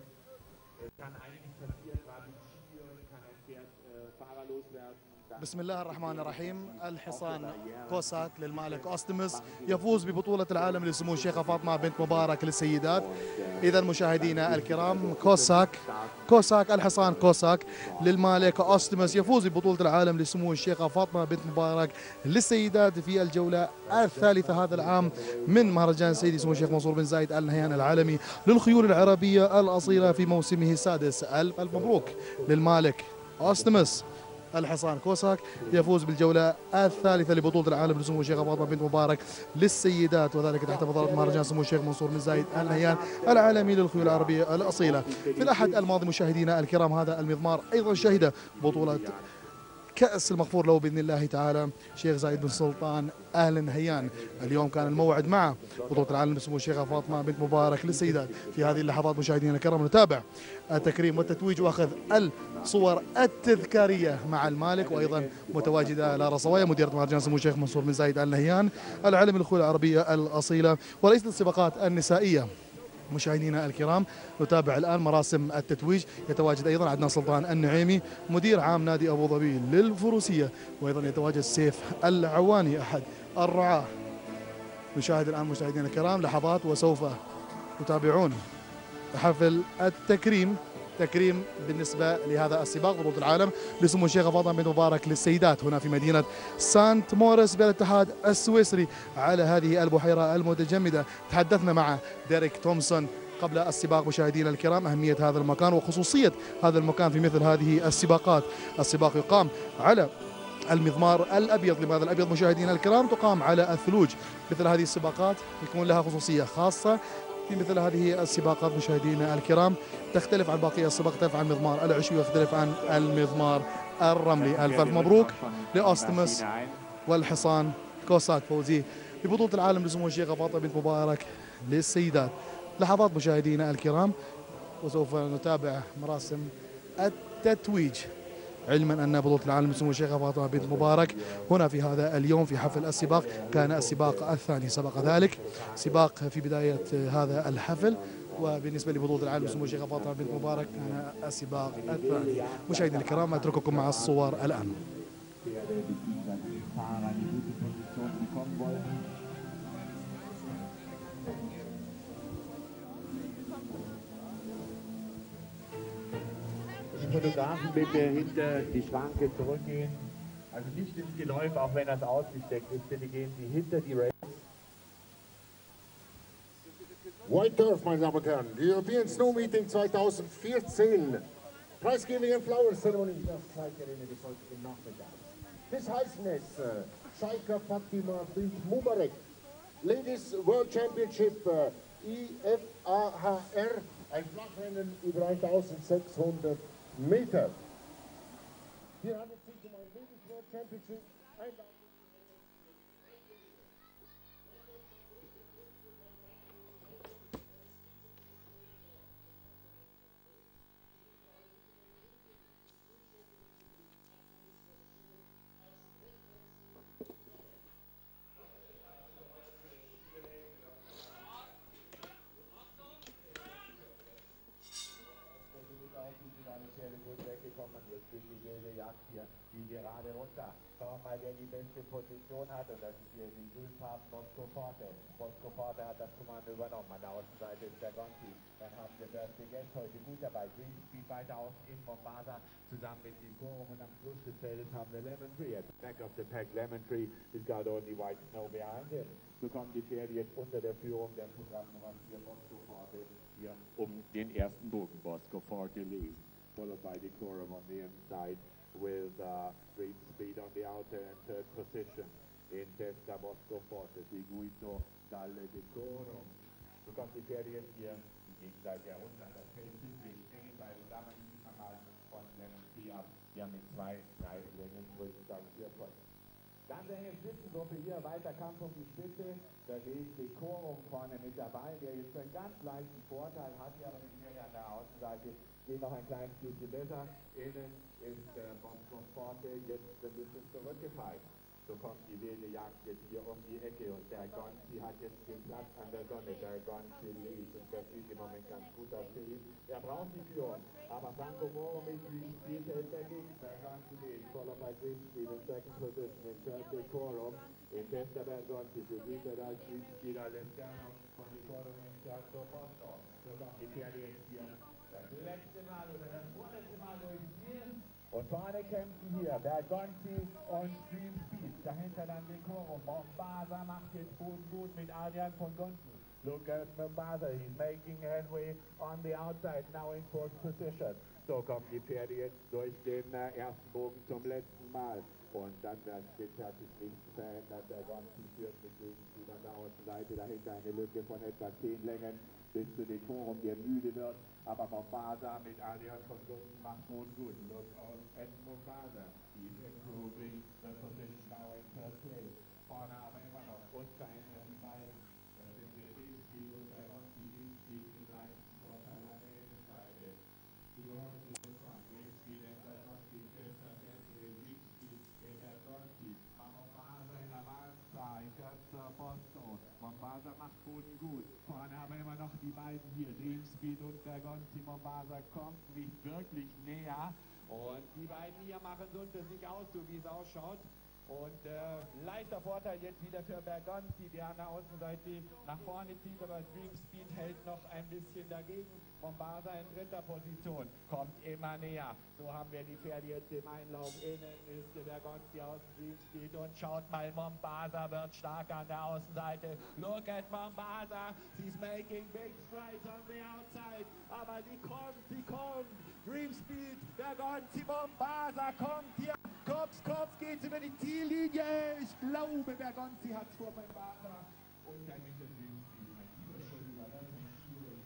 Es kann einiges passieren, gerade mit Skiern kann ein Pferd fahrerlos werden. بسم الله الرحمن الرحيم. الحصان كوساك للمالك أوستمس يفوز ببطولة العالم لسمو الشيخة فاطمة بنت مبارك للسيدات. إذا مشاهدينا الكرام كوساك الحصان كوساك للمالك أوستمس يفوز ببطولة العالم لسمو الشيخة فاطمة بنت مبارك للسيدات في الجولة الثالثة هذا العام من مهرجان سيدي سمو الشيخ منصور بن زايد آل نهيان العالمي للخيول العربية الأصيلة في موسمه السادس. ألف مبروك للمالك أوستمس. الحصان كوساك يفوز بالجولة الثالثة لبطولة العالم لسمو الشيخة فاطمة بنت مبارك للسيدات، وذلك تحت بطولة مهرجان سمو الشيخ منصور بن زايد آل نهيان العالمي للخيول العربية الأصيلة. في الأحد الماضي مشاهدينا الكرام هذا المضمار أيضا شهد بطولة كأس المغفور له بإذن الله تعالى شيخ زايد بن سلطان آل نهيان. اليوم كان الموعد مع بطولة العالم لسمو الشيخة فاطمة بنت مبارك للسيدات. في هذه اللحظات مشاهدينا الكرام نتابع التكريم والتتويج واخذ الصور التذكارية مع المالك، وأيضا متواجدة لارا صوايا مديرة مهرجان سمو الشيخ منصور بن زايد آل نهيان العالمي للخيول العربية الأصيلة ورئيس السباقات النسائية. مشاهدينا الكرام نتابع الآن مراسم التتويج. يتواجد أيضا عدنان سلطان النعيمي مدير عام نادي أبو ظبي للفروسية، وأيضا يتواجد سيف العواني أحد الرعاة. نشاهد الآن مشاهدينا الكرام لحظات وسوف تتابعون حفل التكريم بالنسبة لهذا السباق بطولة العالم لسمو الشيخة فاطمة بنت مبارك للسيدات هنا في مدينة سانت موريس بالاتحاد السويسري على هذه البحيرة المتجمدة. تحدثنا مع ديريك تومسون قبل السباق مشاهدينا الكرام أهمية هذا المكان وخصوصية هذا المكان في مثل هذه السباقات. السباق يقام على المضمار الأبيض. لماذا الأبيض مشاهدينا الكرام؟ تقام على الثلوج. مثل هذه السباقات يكون لها خصوصية خاصة في مثل هذه السباقات مشاهدينا الكرام، تختلف عن باقي السباق، تختلف عن المضمار العشبي ويختلف عن المضمار الرملي. ألف مبروك لأوستمس والحصان كوساك فوزي ببطولة العالم لسمو الشيخة فاطمة بنت مبارك للسيدات. لحظات مشاهدينا الكرام وسوف نتابع مراسم التتويج، علما أن بطولة العالم لسمو الشيخة فاطمة بنت مبارك هنا في هذا اليوم في حفل السباق كان السباق الثاني. سبق ذلك سباق في بداية هذا الحفل، وبالنسبة لبطولة العالم لسمو الشيخة فاطمة بنت مبارك كان السباق الثاني. مشاهدينا الكرام أترككم مع الصور الآن. Fotografen bitte hinter die Schranke zurückgehen. Also nicht ins Geläuf, auch wenn das ausgesteckt ist. Bitte gehen Sie hinter die Rails. Whitehurst, meine Damen und Herren, die European Snow Meeting 2014. Preisgiving and Flower Ceremony. Das Zeigerrennen des heutigen Nachmittags. Des heißen es Shaika Fatima bint Mubarak. Ladies World Championship IFAHR. Ein Flachrennen über 1600 Meter. Hier handelt es sich um ein Ladies World Championship. Gut weggekommen, wir es geht die wilde Jagd hier, die gerade runter. Schauen wir mal, wer die beste Position hat, und das ist hier in den Grünfarben Bosco Forte. Bosco Forte hat das Kommando übernommen, an der Außenseite ist der Gonti. Dann haben wir Berste Gens heute gut dabei, Green weiter außen in Mombasa, zusammen mit dem Forum, und am Schluss des Feldes haben wir Lemon Tree. At the back of the pack, Lemon Tree has got only white snow behind him. So kommen die Pferde jetzt unter der Führung der Programmnummer 4 Bosco Forte hier um den ersten Bogen. Bosco Forte leads, followed by the Decorum on the inside, with Dream Speed on the outer and third position. In testa Bosco Forte, seguito dalle Decorum. So kommt die Pferde jetzt hier im Gegenseite herunter. Das Feld ziemlich eng, weil da man nicht einmal von Lemon Tree ab. Wir haben mit 2, 3 Längen Rückstand hier voll. Dann der Spitzengruppe hier, weiter Kampf um die Spitze. Da ist Decorum vorne mit dabei, der jetzt einen ganz leichten Vorteil hat, hier aber nicht mehr an der Außenseite. Geht noch ein kleines bisschen besser. Innen ist Bosco Forte jetzt ein bisschen zurückgefallen. So kommt die wilde Jagd jetzt hier um die Ecke, und der Gonzi hat jetzt den Platz an der Sonne. Der Gonzi liegt, und das sieht im Moment ganz gut aus für ihn. Er braucht die Führung, aber Franco Moro mit Green Speed hält dagegen. Der Gonzi leads, followed by Green Speed in second position, in third Decorum, in testa Bergonzi, seguito dal Green Speed all'esterno, con Decorum in terzo posto. So kommen die Pferde jetzt hier das letzte Mal oder das vorletzte Mal durchs Ziel. Und vorne kämpfen hier Bergonzi und Dream Speed. Dahinter dann Decorum. Mombasa macht jetzt gut mit Adrian von Gunten. Look at Mombasa, he's making headway on the outside, now in fourth position. So kommen die Pferde jetzt durch den ersten Bogen zum letzten Mal. Und dann hat sich nichts verändert. Der Gonzi führt mit Dream Speed an der Außenseite. Dahinter eine Lücke von etwa 10 Längen bis zu Decorum, der müde wird. Aber Mombasa mit Adrian von Gunten macht gut. Look out at Mombasa. He's improving the position now in third place. Vorne aber immer noch unverändert die beiden. Da sind wir Dream Speed und der Gonzi. Dream Speed mit seinem Vorteil an der Innenseite. Decorum ist in front. Dream Speed and der Gonzi in fifth and Dream Speed in der Gonzi. Mombasa in Avanza in terza posto. Mombasa macht Boden gut. Vorne aber immer noch die beiden hier, Dream Speed und der Gonzi. Mombasa kommt nicht wirklich näher. Und die beiden hier machen es unter sich aus, so wie es ausschaut. Und leichter Vorteil jetzt wieder für Bergonzi, der an der Außenseite nach vorne zieht, aber Dream Speed hält noch ein bisschen dagegen. Mombasa in dritter Position, kommt immer näher. So haben wir die Pferde jetzt im Einlauf. Innen ist der Bergonzi aus Dream Speed, und schaut mal, Mombasa wird stark an der Außenseite. Look at Mombasa, she's making big strides on the outside. Aber sie kommt. Dream Speed, Bergonzi, Mombasa kommt hier. Kopf geht's über die Ziellinie. Ich glaube, Bergonzi hat's vor Mombasa. Und dann mit dem Dream Speed, mein lieber Schulüber, das ist schwierig.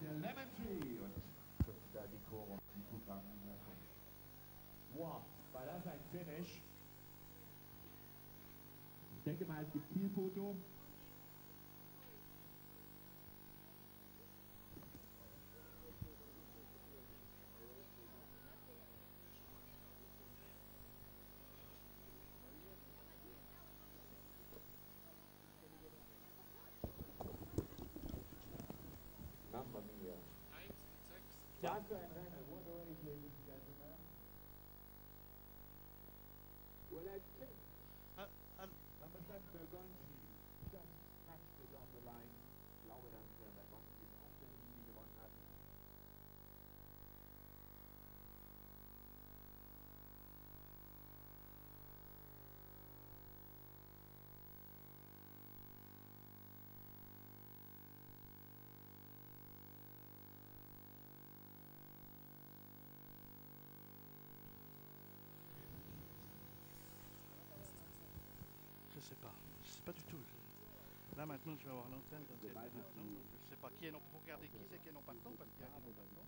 Der Lemon Tree und da die Decorum, die Programme. Wow, war das ein Finish? Ich denke mal, es gibt Zielfoto. Was für ein Rennen, what a race, ladies and gentlemen. Well, I think number 7, Bergonzi, just touched it on the line. Ich glaube, dass Bergonzi auch der Linie gewonnen hat. Je sais pas du tout. Là maintenant je vais avoir l'antenne d'antenne maintenant, donc je sais pas qui est non. Faut regarder qui c'est qui est non partant parce qu'il y a qui est non partant.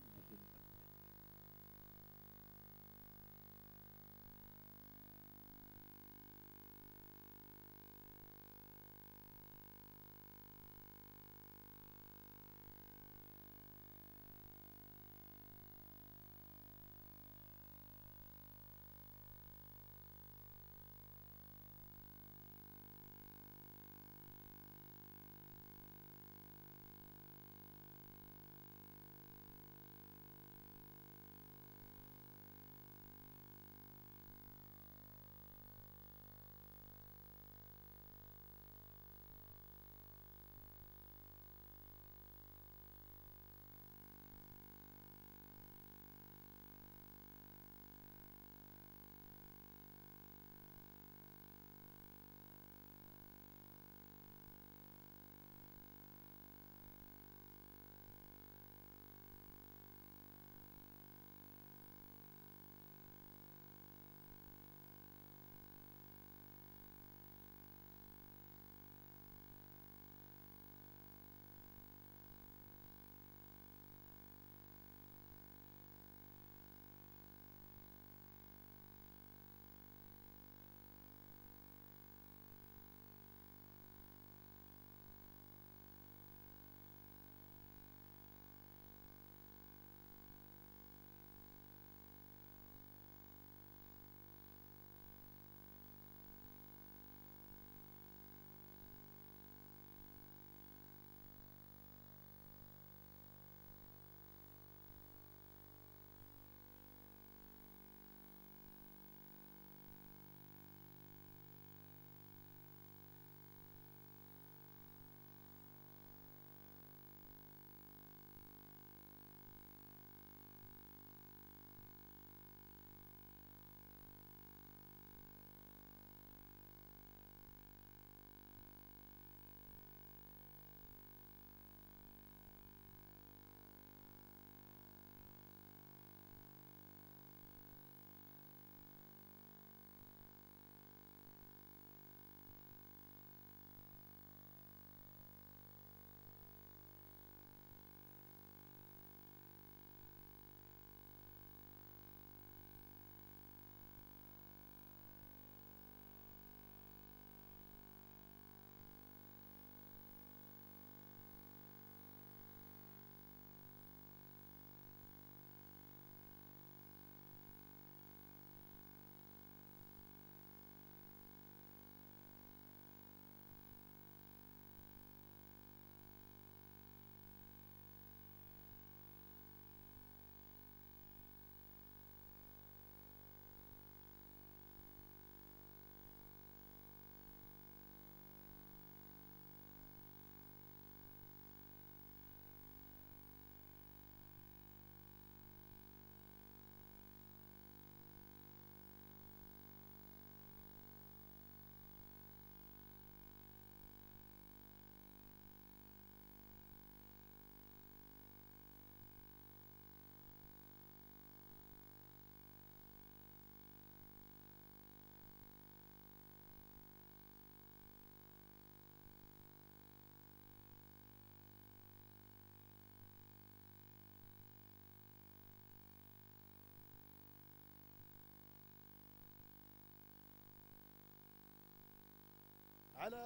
على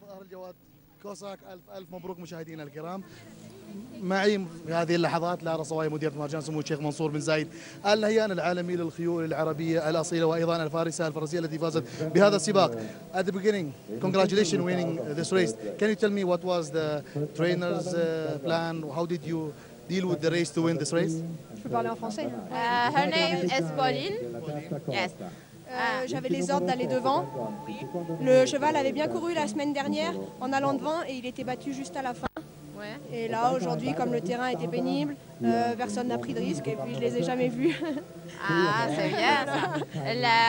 ظهر الجواد كوساك، ألف مبروك مشاهدينا الكرام. معي في هذه اللحظات لارا صواي مديرة مهرجان سمو الشيخ منصور بن زايد النهيان العالمي للخيول العربية الأصيلة وأيضا الفارسية التي فازت بهذا السباق. At the beginning, congratulations winning this race. Can you tell me what was the trainer's plan? How did you deal with the race to win this race? Je peux parler en français. Her name is Pauline. Yes. J'avais les ordres d'aller devant. Le cheval avait bien couru la semaine dernière en allant devant et il était battu juste à la fin. Ouais. Et là, aujourd'hui, comme le terrain était pénible, personne n'a pris de risque et puis je les ai jamais vus. c'est bien ça.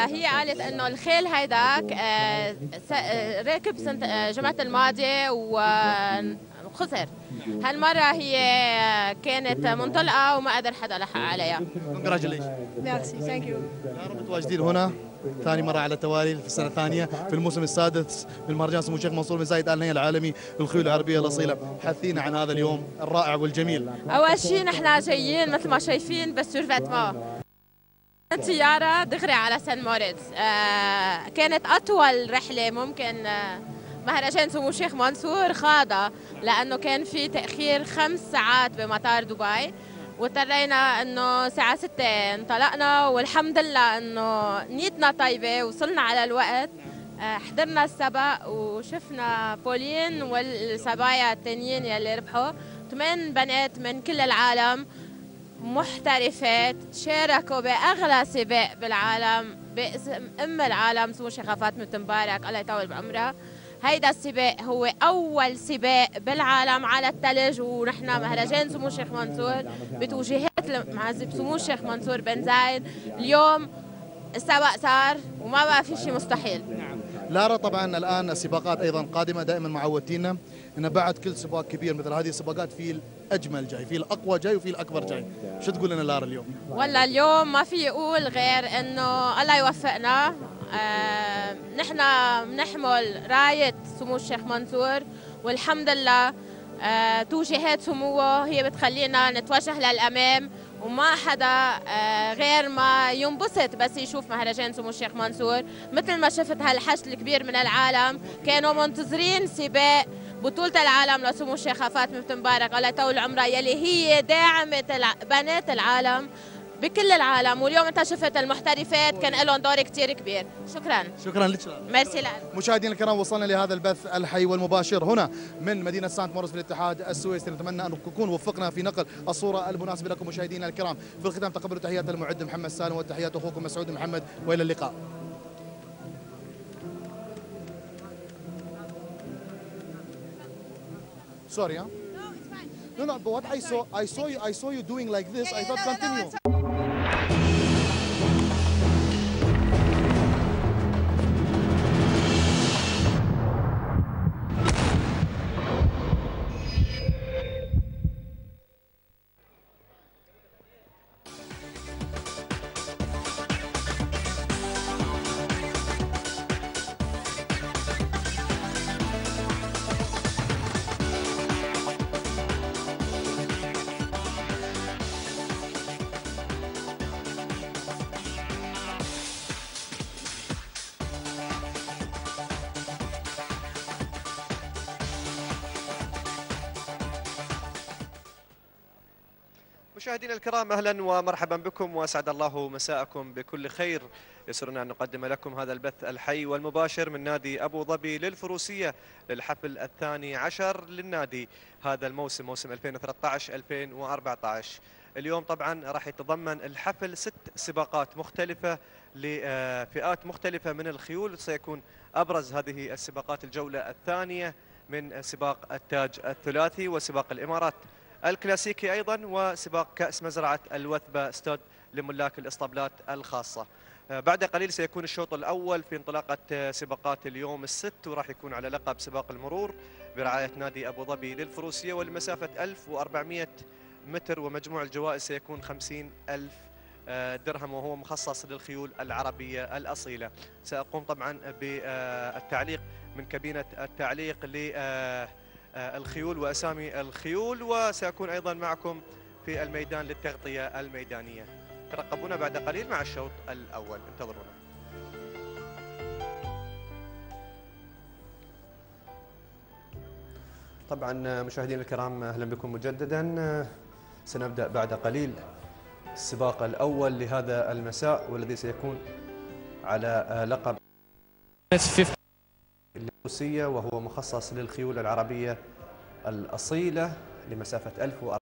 هي قالت انه الخيل هيداك ركب سنة جمعة الماضية وخسر. هالمرة هي كانت منطلقة وما قدر حدا لحق عليها. Congratulations. Merci, thank you. متواجدين هنا ثاني مرة على التوالي في السنة الثانية في الموسم السادس من مهرجان سمو الشيخ منصور بن زايد النهائي العالمي للخيول العربية الأصيلة. حثينا عن هذا اليوم الرائع والجميل. أول شيء نحن جايين مثل ما شايفين بالسورفيتمون. سيارة دغري على سان موريتز. كانت أطول رحلة ممكن مهرجان سمو الشيخ منصور خاضها لأنه كان في تأخير 5 ساعات بمطار دبي. واضطرينا انه الساعة 6 انطلقنا والحمد لله انه نيتنا طيبة وصلنا على الوقت. حضرنا السبق وشفنا بولين والسبايا التانيين يلي ربحوا 8 بنات من كل العالم محترفات شاركوا بأغلى سباق بالعالم باسم أم العالم سمو الشيخة فاطمة بنت مبارك الله يطول بعمرها. هيدا السباق هو أول سباق بالعالم على الثلج ونحن مهرجان سمو الشيخ منصور بتوجيهات المعزب سمو الشيخ منصور بن زايد. اليوم السباق صار وما بقى في شيء مستحيل. لارا طبعا الآن السباقات أيضا قادمة دائما معودتينا إن بعد كل سباق كبير مثل هذه السباقات في الأجمل جاي في الأقوى جاي وفي الأكبر جاي. شو تقول لنا لارا اليوم؟ والله اليوم ما في يقول غير إنه الله يوفقنا. نحن بنحمل راية سمو الشيخ منصور والحمد لله توجيهات سموه هي بتخلينا نتوجه للأمام وما حدا غير ما ينبسط بس يشوف مهرجان سمو الشيخ منصور. مثل ما شفت هالحشد الكبير من العالم كانوا منتظرين سباق بطولة العالم لسمو الشيخة فاطمة بنت مبارك الله يطول عمرها يلي هي داعمة بنات العالم بكل العالم. واليوم انت شفت المحترفات كان لهم دور كثير كبير. شكرا لك. ميرسي لك. مشاهدينا الكرام وصلنا لهذا البث الحي والمباشر هنا من مدينة سانت موريس في الاتحاد السويسري. نتمنى ان نكون وفقنا في نقل الصورة المناسبة لكم مشاهدينا الكرام. في الختام تقبلوا تحيات المعد محمد سالم وتحيات اخوكم مسعود محمد والى اللقاء. Sorry, huh? No, it's fine. No, but what I saw you doing like this. I thought continue. مشاهدينا الكرام اهلا ومرحبا بكم واسعد الله مساءكم بكل خير. يسرنا ان نقدم لكم هذا البث الحي والمباشر من نادي ابو ظبي للفروسيه للحفل الثاني عشر للنادي هذا الموسم موسم 2013-2014. اليوم طبعا راح يتضمن الحفل 6 سباقات مختلفه لفئات مختلفه من الخيول. سيكون ابرز هذه السباقات الجوله الثانيه من سباق التاج الثلاثي وسباق الامارات الكلاسيكي أيضا وسباق كأس مزرعة الوثبة ستود لملاك الإسطبلات الخاصة. بعد قليل سيكون الشوط الأول في انطلاقة سباقات اليوم الست وراح يكون على لقب سباق المرور برعاية نادي أبو ظبي للفروسية ولمسافة 1400 متر ومجموع الجوائز سيكون 50,000 درهم وهو مخصص للخيول العربية الأصيلة. سأقوم طبعا بالتعليق من كابينة التعليق الخيول وأسامي الخيول وسأكون أيضا معكم في الميدان للتغطية الميدانية. ترقبونا بعد قليل مع الشوط الأول، انتظرونا. طبعا مشاهدينا الكرام اهلا بكم مجددا. سنبدا بعد قليل السباق الاول لهذا المساء والذي سيكون على لقب الفروسية، وهو مخصص للخيول العربية الأصيلة لمسافة 1400